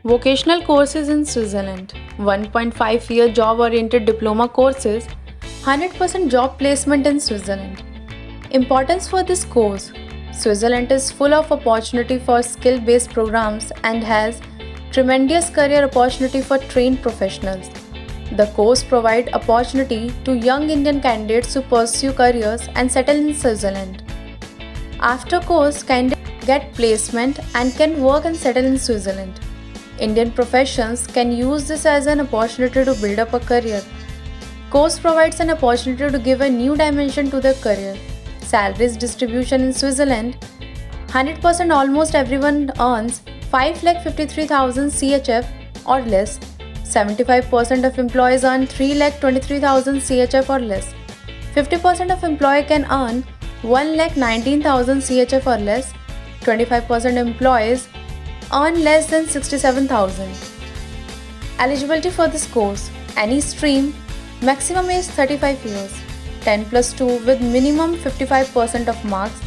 Vocational courses in Switzerland, 1.5-year job-oriented diploma courses, 100% job placement in Switzerland. Importance for this course: Switzerland is full of opportunity for skill-based programs and has tremendous career opportunity for trained professionals. The course provides opportunity to young Indian candidates to pursue careers and settle in Switzerland. After course, candidates get placement and can work and settle in Switzerland. Indian professions can use this as an opportunity to build up a career. Course provides an opportunity to give a new dimension to their career. Salaries distribution in Switzerland: 100% almost everyone earns 5,53,000 CHF or less. 75% of employees earn 3,23,000 CHF or less. 50% of employees can earn 1,19,000 CHF or less. 25% employees earn less than 67,000. Eligibility for this course: any stream, maximum age 35 years, 10+2 with minimum 55% of marks,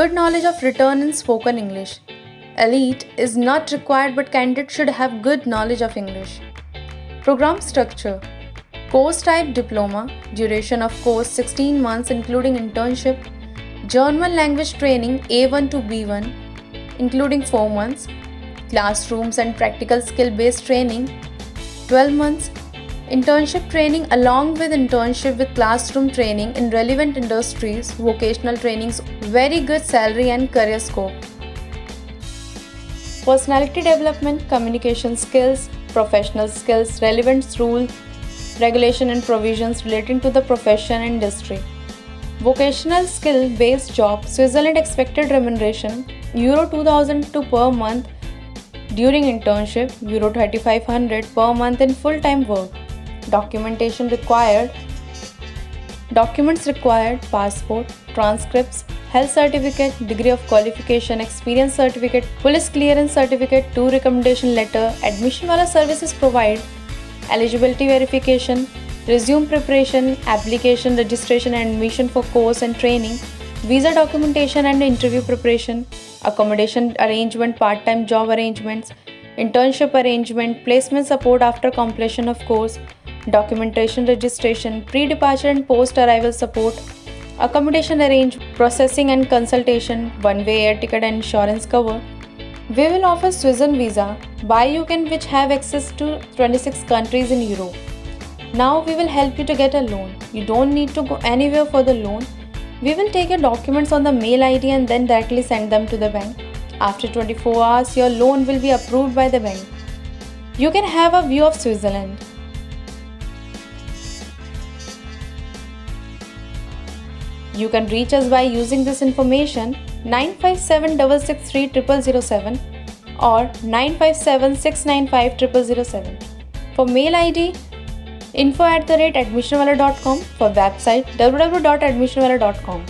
good knowledge of written and spoken English. Elite is not required, but candidates should have good knowledge of English. Program structure: course type diploma, duration of course 16 months including internship, German language training A1 to B1 including 4 months, classrooms and practical skill-based training 12 months, internship training along with internship with classroom training in relevant industries, vocational trainings, very good salary and career scope. Personality development, communication skills, professional skills, relevant rules, regulation and provisions relating to the profession and industry. Vocational skill-based job, Switzerland expected remuneration Euro 2,002 per month during internship, Euro 3,500 per month in full-time work. Documentation required: documents required, passport, transcripts, health certificate, degree of qualification, experience certificate, police clearance certificate, 2 recommendation letter, admission wala services provide, eligibility verification, resume preparation, application, registration and admission for course and training, visa documentation and interview preparation, accommodation arrangement, part-time job arrangements, internship arrangement, placement support after completion of course, documentation registration, pre-departure and post-arrival support, accommodation arrangement, processing and consultation, one-way air ticket and insurance cover. We will offer Switzerland visa by you can which have access to 26 countries in Europe. Now we will help you to get a loan. You don't need to go anywhere for the loan. We will take your documents on the mail ID and then directly send them to the bank. After 24 hours, your loan will be approved by the bank. You can have a view of Switzerland. You can reach us by using this information 957-663-0007 or 957-695-0007. For mail ID, info@admissionwala.com. For website, www.admissionwala.com.